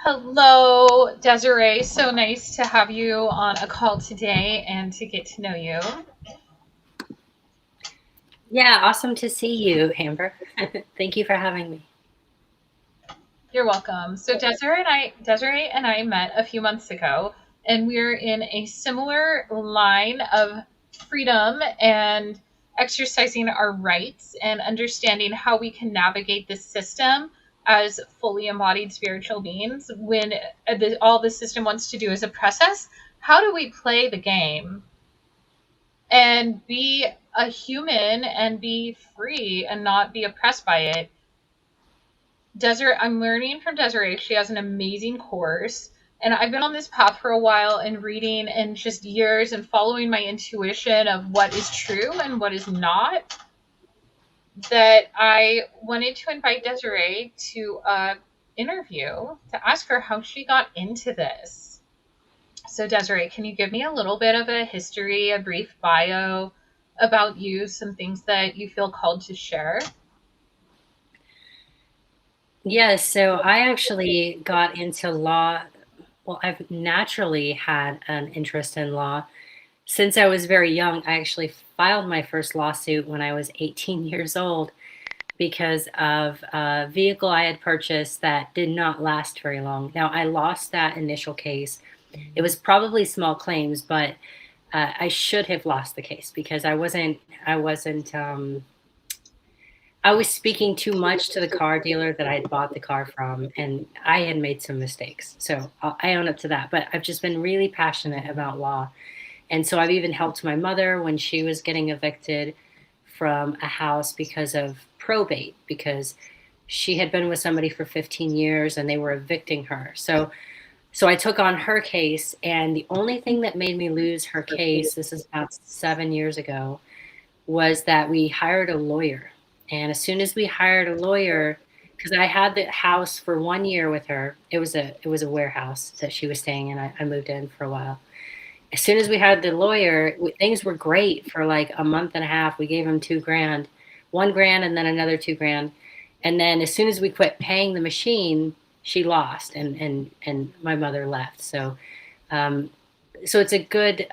Hello, Desiree. So nice to have you on a call today and to get to know you. Yeah, awesome to see you, Amber. Thank you for having me. You're welcome. So Desiree and I met a few months ago, and we're in a similar line of freedom and exercising our rights and understanding how we can navigate this system as fully embodied spiritual beings when all the system wants to do is oppress us. How do we play the game and be a human and be free and not be oppressed by it? Desiree, I'm learning from Desiree. She has an amazing course. And I've been on this path for a while and reading and just years and following my intuition of what is true and what is not. That I wanted to invite Desiree to a interview to ask her how she got into this. So, Desiree, can you give me a little bit of a history, a brief bio about you, some things that you feel called to share? Yeah, so I actually got into law. Well, I've naturally had an interest in law. Since I was very young, I actually filed my first lawsuit when I was 18 years old because of a vehicle I had purchased that did not last very long. Now, I lost that initial case. It was probably small claims, but I should have lost the case because I was speaking too much to the car dealer that I had bought the car from, and I had made some mistakes. So I own up to that. But I've just been really passionate about law. And so I've even helped my mother when she was getting evicted from a house because of probate, because she had been with somebody for 15 years and they were evicting her. So I took on her case, and the only thing that made me lose her case, this is about 7 years ago, was that we hired a lawyer. And as soon as we hired a lawyer, because I had the house for 1 year with her, it was a warehouse that she was staying in. I moved in for a while. As soon as we had the lawyer, things were great for like a month and a half. We gave him 2 grand, 1 grand, and then another 2 grand. And then as soon as we quit paying the machine, she lost, and my mother left. Um, so it's a good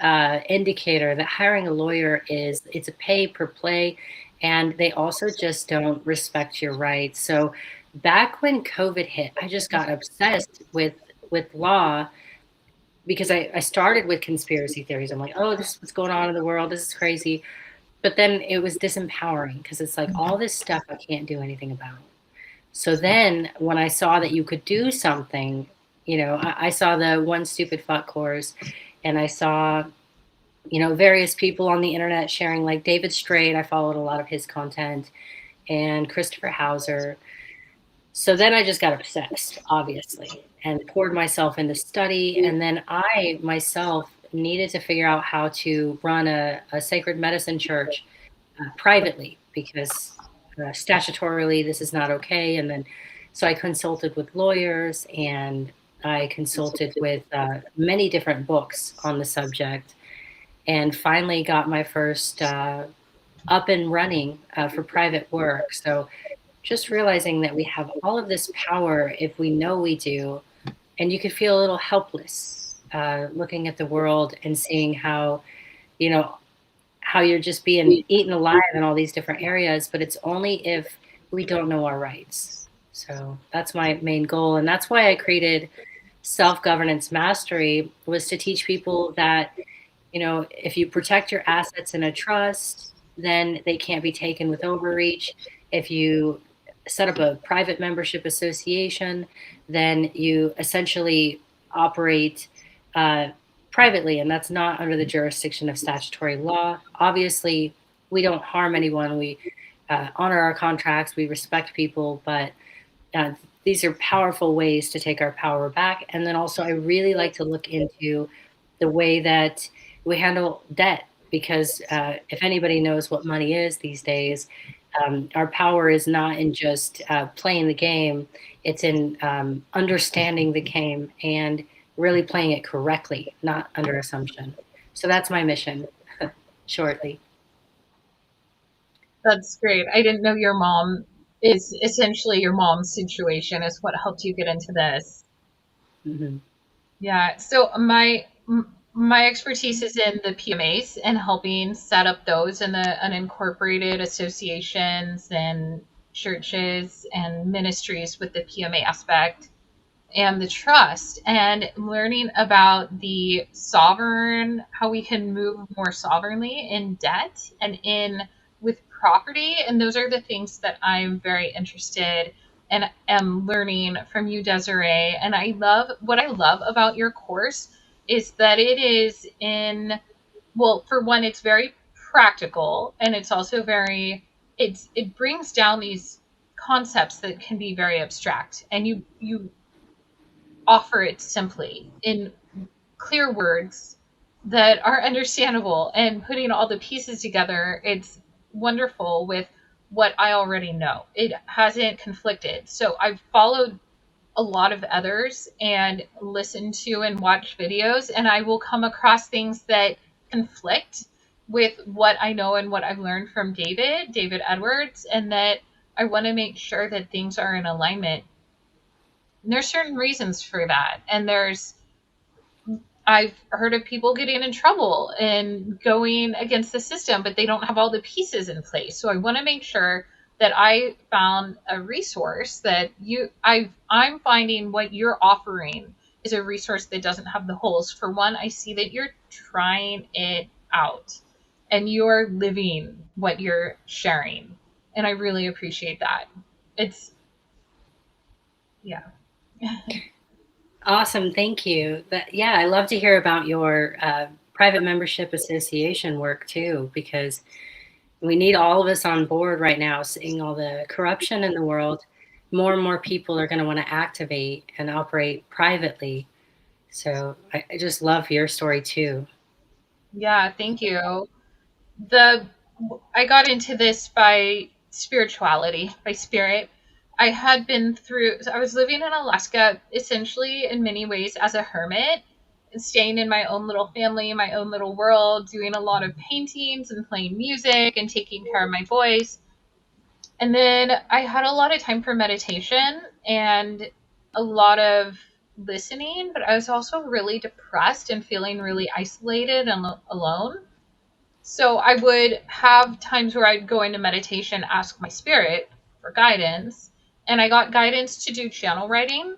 indicator that hiring a lawyer it's a pay per play, and they also just don't respect your rights. So back when COVID hit, I just got obsessed with law because I started with conspiracy theories. I'm like, oh, this is what's going on in the world. This is crazy. But then it was disempowering because it's like all this stuff I can't do anything about. So then when I saw that you could do something, I saw the One Stupid Fuck course, and I saw, various people on the internet sharing, like David Straight. I followed a lot of his content, and Christopher Hauser. So then I just got obsessed, obviously, and poured myself into study. And then I myself needed to figure out how to run a sacred medicine church privately because statutorily this is not okay. And then so I consulted with lawyers, and I consulted with many different books on the subject, and finally got my first up and running for private work. So just realizing that we have all of this power if we know we do, and you could feel a little helpless looking at the world and seeing you know, how you're just being eaten alive in all these different areas, but it's only if we don't know our rights. So that's my main goal, and that's why I created Self-Governance Mastery, was to teach people that, if you protect your assets in a trust, then they can't be taken with overreach. If you set up a private membership association, then you essentially operate uh, privately, and that's not under the jurisdiction of statutory law. Obviously, we don't harm anyone. We honor our contracts. We respect people, but uh, these are powerful ways to take our power back. And then also, I really like to look into the way that we handle debt, because if anybody knows what money is these days, our power is not in just playing the game, it's in understanding the game and really playing it correctly, not under assumption. So that's my mission, shortly. That's great. I didn't know your mom is essentially your mom's situation is what helped you get into this. Mhm. Yeah. So my expertise is in the PMAs and helping set up those in the unincorporated associations and churches and ministries with the PMA aspect and the trust, and learning about the sovereign, how we can move more sovereignly in debt and in with property. And those are the things that I'm very interested and am learning from you, Desiree. And I love what I love about your course is that it is in, well, for one, it's very practical, and it's also very, it brings down these concepts that can be very abstract, and you offer it simply in clear words that are understandable, and putting all the pieces together, it's wonderful with what I already know. It hasn't conflicted. So I've followed a lot of others and listened to and watched videos, and I will come across things that conflict with what I know and what I've learned from David Edwards, and that I want to make sure that things are in alignment. And there's certain reasons for that. And I've heard of people getting in trouble and going against the system, but they don't have all the pieces in place. So I want to make sure that I found a resource that I'm finding what you're offering is a resource that doesn't have the holes. For one, I see that you're trying it out and you're living what you're sharing. And I really appreciate that. It's, yeah. Awesome, thank you. Yeah, I love to hear about your private membership association work too, because we need all of us on board right now, seeing all the corruption in the world. More and more people are going to want to activate and operate privately. So I just love your story too. Yeah, thank you. The I got into this by spirituality, by spirit. I had been through, I was living in Alaska essentially in many ways as a hermit, staying in my own little family, my own little world, doing a lot of paintings and playing music and taking care of my voice. And then I had a lot of time for meditation and a lot of listening, but I was also really depressed and feeling really isolated and alone. So I would have times where I'd go into meditation, ask my spirit for guidance, and I got guidance to do channel writing.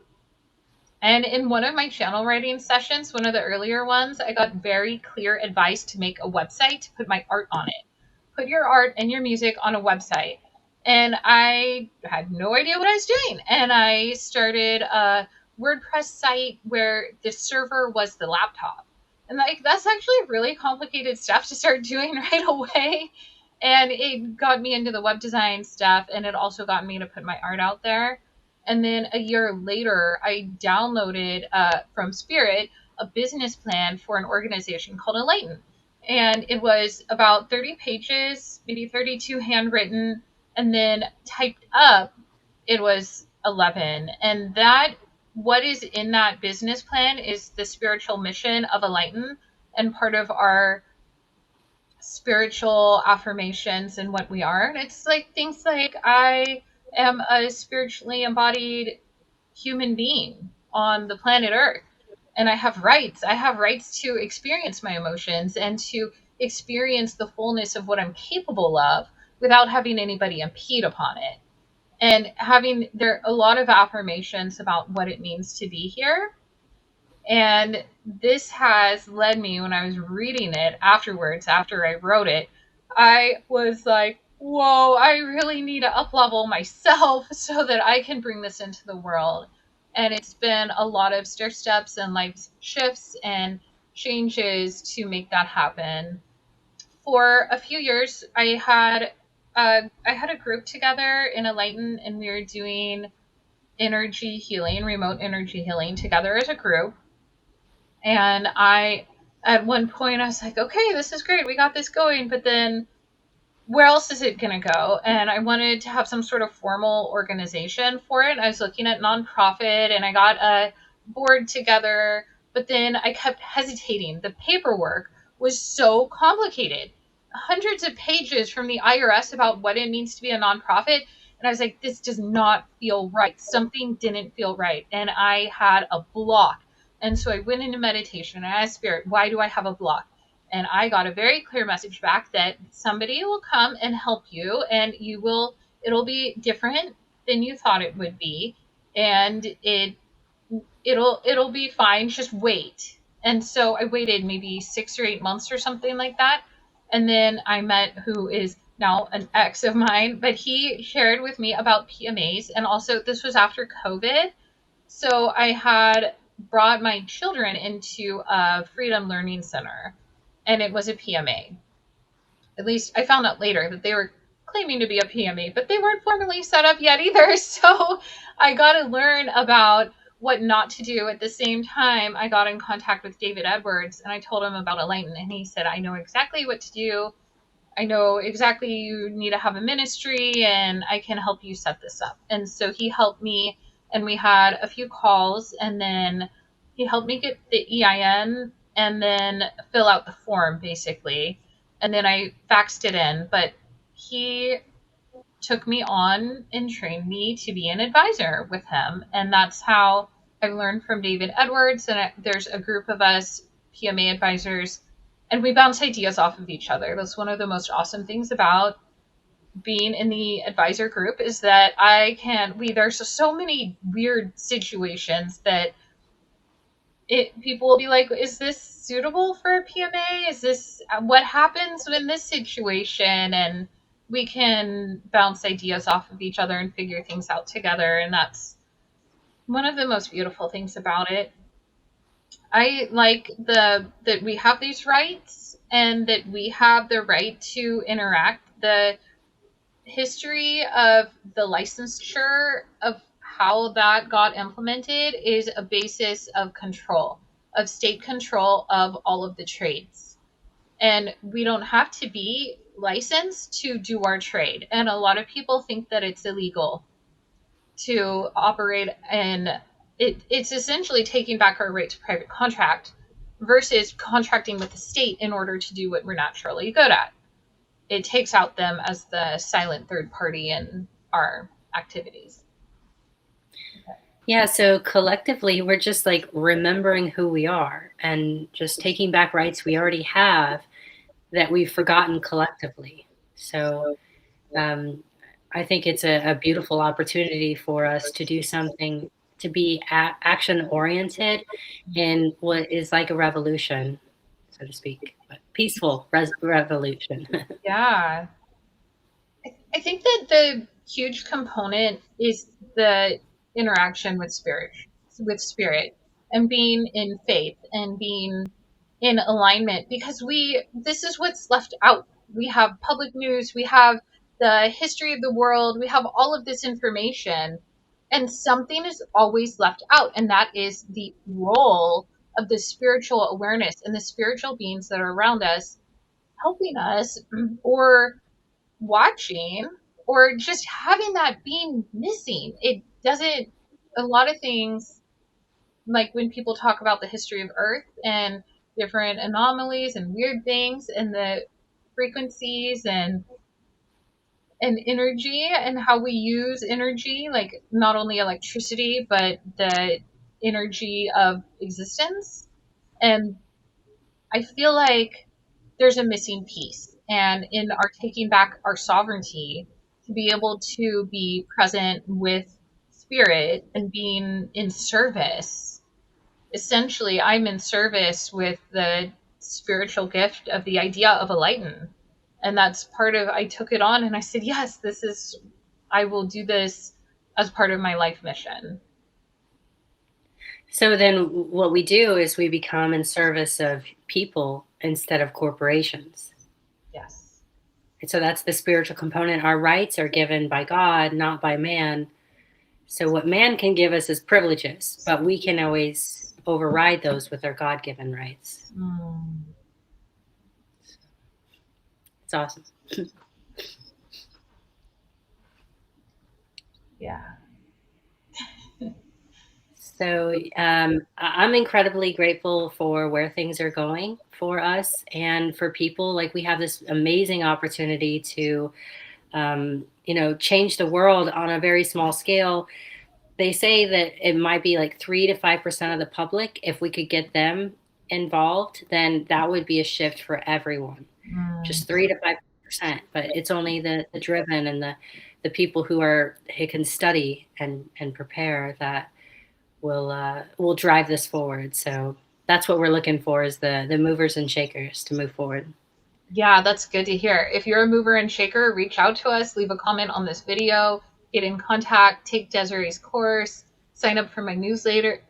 And in one of my channel writing sessions, one of the earlier ones, I got very clear advice to make a website to put my art on it. Put your art and your music on a website. And I had no idea what I was doing. And I started a WordPress site where the server was the laptop. And like that's actually really complicated stuff to start doing right away. And it got me into the web design stuff, and it also got me to put my art out there. And then a year later, I downloaded from Spirit a business plan for an organization called Enlighten. And it was about 30 pages, maybe 32 handwritten, and then typed up, it was 11. And that, what is in that business plan is the spiritual mission of Enlighten, and part of our spiritual affirmations and what we are. And it's like things like I am a spiritually embodied human being on the planet Earth. And I have rights. I have rights to experience my emotions and to experience the fullness of what I'm capable of without having anybody impede upon it. And having there a lot of affirmations about what it means to be here. And this has led me, when I was reading it afterwards, after I wrote it, I was like, whoa, I really need to up level myself so that I can bring this into the world. And it's been a lot of stair steps and life shifts and changes to make that happen. For a few years, I had a group together in Enlighten, and we were doing energy healing, remote energy healing together as a group. And at one point, I was like, okay, this is great. We got this going. But then where else is it going to go? And I wanted to have some sort of formal organization for it. I was looking at nonprofit, and I got a board together. But then I kept hesitating. The paperwork was so complicated, hundreds of pages from the IRS about what it means to be a nonprofit. And I was like, this does not feel right. Something didn't feel right. And I had a block. And so I went into meditation and I asked Spirit, why do I have a block? And I got a very clear message back that somebody will come and help you, and it'll be different than you thought it would be. And it'll be fine. Just wait. And so I waited maybe 6 or 8 months or something like that. And then I met who is now an ex of mine, but he shared with me about PMAs. And also, this was after COVID. So I had brought my children into a Freedom Learning Center, and it was a PMA. At least I found out later that they were claiming to be a PMA, but they weren't formally set up yet either. So I got to learn about what not to do. At the same time, I got in contact with David Edwards and I told him about Enlighten, and he said, I know exactly what to do. I know exactly you need to have a ministry and I can help you set this up. And so he helped me, and we had a few calls, and then he helped me get the EIN and then fill out the form basically. And then I faxed it in, but he took me on and trained me to be an advisor with him. And that's how I learned from David Edwards. And there's a group of us PMA advisors, and we bounce ideas off of each other. That's one of the most awesome things about being in the advisor group, is that there's so many weird situations that people will be like, is this suitable for a PMA? Is this what happens in this situation? And we can bounce ideas off of each other and figure things out together. And that's one of the most beautiful things about it. I like that we have these rights and that we have the right to interact. The history of the licensure of how that got implemented is a basis of control, of state control of all of the trades. And we don't have to be licensed to do our trade. And a lot of people think that it's illegal to operate, and it's essentially taking back our right to private contract versus contracting with the state in order to do what we're naturally good at. It takes out them as the silent third party in our activities. Yeah, so collectively, we're just like remembering who we are and just taking back rights we already have that we've forgotten collectively. So I think it's a beautiful opportunity for us to do something, to be action oriented in what is like a revolution, so to speak, but peaceful revolution. Yeah. I think that the huge component is the interaction with spirit, and being in faith and being in alignment, because this is what's left out. We have public news, we have the history of the world, we have all of this information, and something is always left out, and that is the role of the spiritual awareness and the spiritual beings that are around us, helping us, or watching, or just having that being missing. It doesn't, a lot of things, like when people talk about the history of Earth and different anomalies and weird things and the frequencies and energy and how we use energy, like not only electricity but the energy of existence. And I feel like there's a missing piece, and in our taking back our sovereignty to be able to be present with spirit and being in service. Essentially, I'm in service with the spiritual gift of the idea of enlighten. And that's part of, I took it on and I said, yes, I will do this as part of my life mission. So then what we do is we become in service of people instead of corporations. Yes. And so that's the spiritual component. Our rights are given by God, not by man. So what man can give us is privileges, but we can always override those with our God-given rights. It's awesome. Yeah. So I'm incredibly grateful for where things are going for us and for people. Like, we have this amazing opportunity to, change the world on a very small scale. They say that it might be like 3 to 5% of the public. If we could get them involved, then that would be a shift for everyone. Mm. Just 3 to 5%. But it's only the driven and the people who can study and prepare that will drive this forward. So that's what we're looking for, is the movers and shakers to move forward. Yeah, that's good to hear. If you're a mover and shaker, reach out to us, leave a comment on this video, get in contact, take Desiree's course, sign up for my newsletter,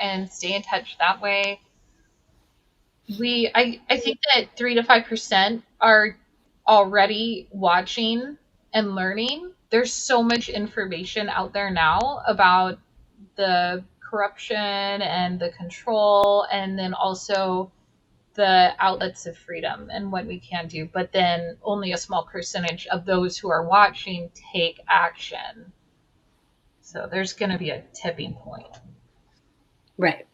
and stay in touch that way. I think that 3 to 5% are already watching and learning. There's so much information out there now about the corruption and the control, and then also the outlets of freedom and what we can do. But then only a small percentage of those who are watching take action. So there's going to be a tipping point. Right.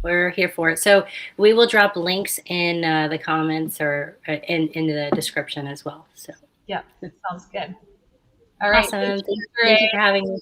We're here for it. So we will drop links in the comments or in the description as well. So Yeah, sounds good. All right. awesome. Thank you, Thank you for Desiree. having me.